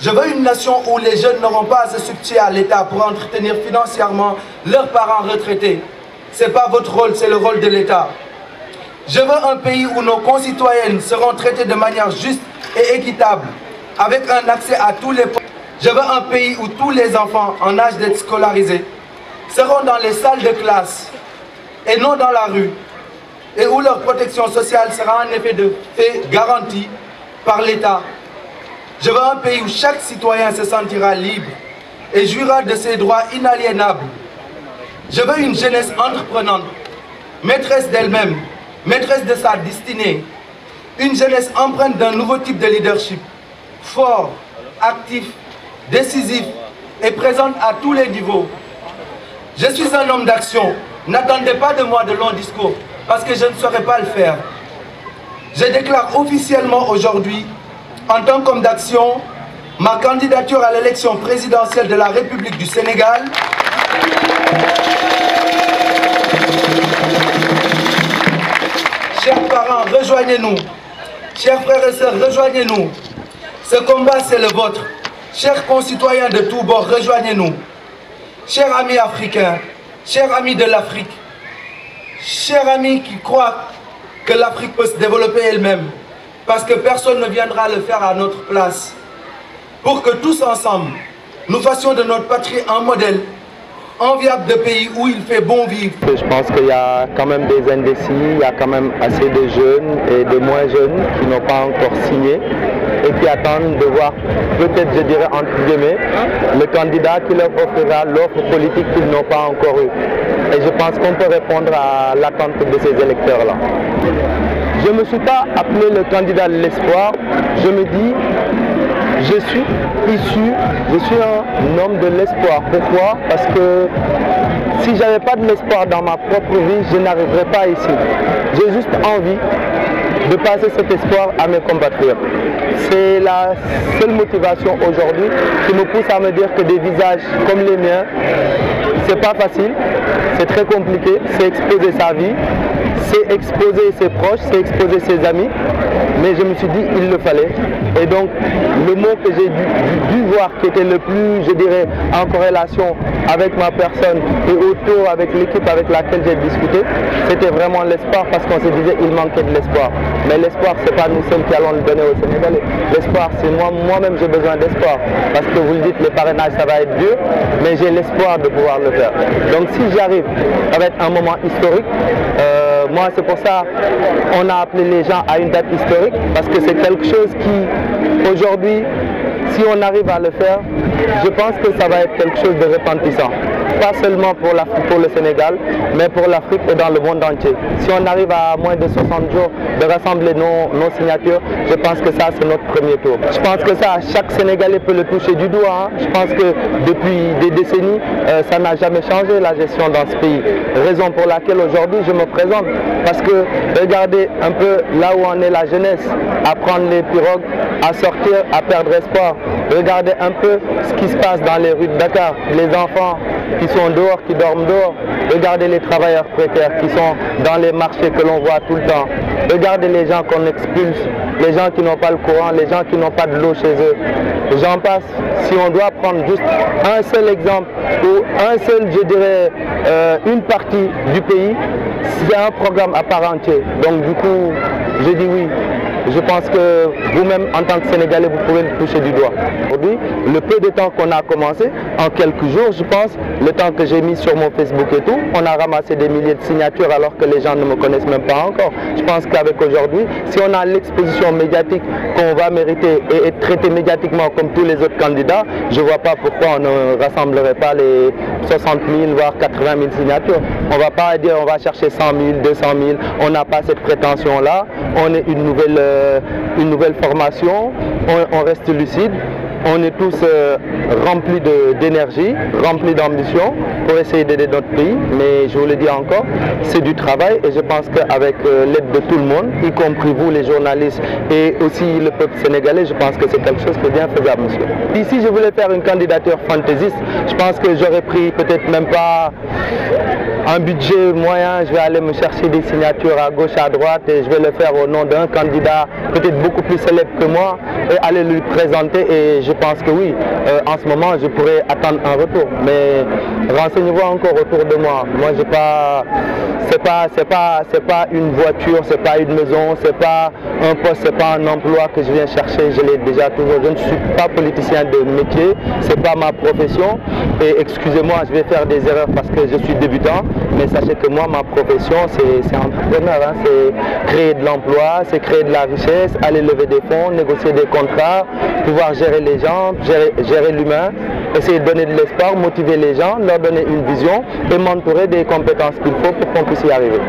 Je veux une nation où les jeunes n'auront pas à se substituer à l'État pour entretenir financièrement leurs parents retraités. Ce n'est pas votre rôle, c'est le rôle de l'État. Je veux un pays où nos concitoyennes seront traitées de manière juste et équitable, avec un accès à tous les postes. Je veux un pays où tous les enfants en âge d'être scolarisés seront dans les salles de classe et non dans la rue, et où leur protection sociale sera en effet de fait garantie par l'État. Je veux un pays où chaque citoyen se sentira libre et jouira de ses droits inaliénables. Je veux une jeunesse entreprenante, maîtresse d'elle-même, maîtresse de sa destinée. Une jeunesse empreinte d'un nouveau type de leadership, fort, actif, décisif et présente à tous les niveaux. Je suis un homme d'action. N'attendez pas de moi de longs discours, parce que je ne saurais pas le faire. Je déclare officiellement aujourd'hui, en tant qu'homme d'action, ma candidature à l'élection présidentielle de la République du Sénégal. Chers parents, rejoignez-nous. Chers frères et sœurs, rejoignez-nous. Ce combat, c'est le vôtre. Chers concitoyens de tous bords, rejoignez-nous. Chers amis africains, chers amis de l'Afrique, chers amis qui croient que l'Afrique peut se développer elle-même, parce que personne ne viendra le faire à notre place. Pour que tous ensemble, nous fassions de notre patrie un modèle enviable de pays où il fait bon vivre. Je pense qu'il y a quand même des indécis, il y a quand même assez de jeunes et de moins jeunes qui n'ont pas encore signé et qui attendent de voir, peut-être je dirais entre guillemets, le candidat qui leur offrira l'offre politique qu'ils n'ont pas encore eue. Et je pense qu'on peut répondre à l'attente de ces électeurs-là. Je ne me suis pas appelé le candidat de l'espoir, je me dis, je suis un homme de l'espoir. Pourquoi? Parce que si je n'avais pas de l'espoir dans ma propre vie, je n'arriverais pas ici. J'ai juste envie de passer cet espoir à mes compatriotes. C'est la seule motivation aujourd'hui qui me pousse à me dire que des visages comme les miens, c'est pas facile, c'est très compliqué, c'est exposer sa vie, c'est exposer ses proches, c'est exposer ses amis, mais je me suis dit il le fallait. Et donc le mot que j'ai dû voir qui était le plus, je dirais, en corrélation avec ma personne et autour avec l'équipe avec laquelle j'ai discuté, c'était vraiment l'espoir, parce qu'on se disait il manquait de l'espoir. Mais l'espoir, c'est pas nous seuls qui allons le donner aux Sénégalais. L'espoir, c'est moi-même j'ai besoin d'espoir. Parce que vous le dites, les parrainages ça va être dur, mais j'ai l'espoir de pouvoir le faire. Donc si j'arrive, ça va être un moment historique. Moi c'est pour ça on a appelé les gens à une date historique, parce que c'est quelque chose qui aujourd'hui, si on arrive à le faire, je pense que ça va être quelque chose de retentissant. Pas seulement pour l'Afrique, pour le Sénégal, mais pour l'Afrique et dans le monde entier. Si on arrive à moins de 60 jours de rassembler nos signatures, je pense que ça c'est notre premier tour. Je pense que ça, chaque Sénégalais peut le toucher du doigt. Je pense que depuis des décennies, ça n'a jamais changé la gestion dans ce pays. Raison pour laquelle aujourd'hui je me présente. Parce que regardez un peu là où en est la jeunesse, à prendre les pirogues, à sortir, à perdre espoir. Regardez un peu ce qui se passe dans les rues de Dakar, les enfants qui sont dehors, qui dorment dehors. Regardez les travailleurs précaires qui sont dans les marchés que l'on voit tout le temps. Regardez les gens qu'on expulse, les gens qui n'ont pas le courant, les gens qui n'ont pas de l'eau chez eux. J'en passe. Si on doit prendre juste un seul exemple ou un seul, je dirais, une partie du pays, c'est un programme à part entière. Donc du coup, je dis oui. Je pense que vous-même, en tant que Sénégalais, vous pouvez le toucher du doigt. Aujourd'hui, le peu de temps qu'on a commencé, en quelques jours, je pense, le temps que j'ai mis sur mon Facebook et tout, on a ramassé des milliers de signatures alors que les gens ne me connaissent même pas encore. Je pense qu'avec aujourd'hui, si on a l'exposition médiatique qu'on va mériter et être traité médiatiquement comme tous les autres candidats, je ne vois pas pourquoi on ne rassemblerait pas les 60 000, voire 80 000 signatures. On ne va pas dire on va chercher 100 000, 200 000, on n'a pas cette prétention-là, on est une nouvelle formation, on reste lucide, on est tous remplis d'énergie, remplis d'ambition pour essayer d'aider notre pays, mais je vous le dis encore, c'est du travail et je pense qu'avec l'aide de tout le monde, y compris vous les journalistes et aussi le peuple sénégalais, je pense que c'est quelque chose qui est bien faisable, monsieur. Ici, je voulais faire une candidature fantaisiste, je pense que j'aurais pris peut-être même pas un budget moyen, je vais aller me chercher des signatures à gauche, à droite et je vais le faire au nom d'un candidat peut-être beaucoup plus célèbre que moi et aller lui présenter et je pense que oui, en ce moment je pourrais attendre un retour. Mais renseignez-vous encore autour de moi. Moi j'ai pas, c'est pas une voiture, c'est pas une maison, c'est pas un poste, c'est pas un emploi que je viens chercher, je l'ai déjà toujours. Je ne suis pas politicien de métier, c'est pas ma profession et excusez-moi, je vais faire des erreurs parce que je suis débutant, mais sachez que moi ma profession c'est entrepreneur, hein. C'est créer de l'emploi, c'est créer de la richesse, aller lever des fonds, négocier des contrats, pouvoir gérer les gens, gérer l'humain, essayer de donner de l'espoir, motiver les gens, leur donner une vision et m'entourer des compétences qu'il faut pour qu'on puisse y arriver.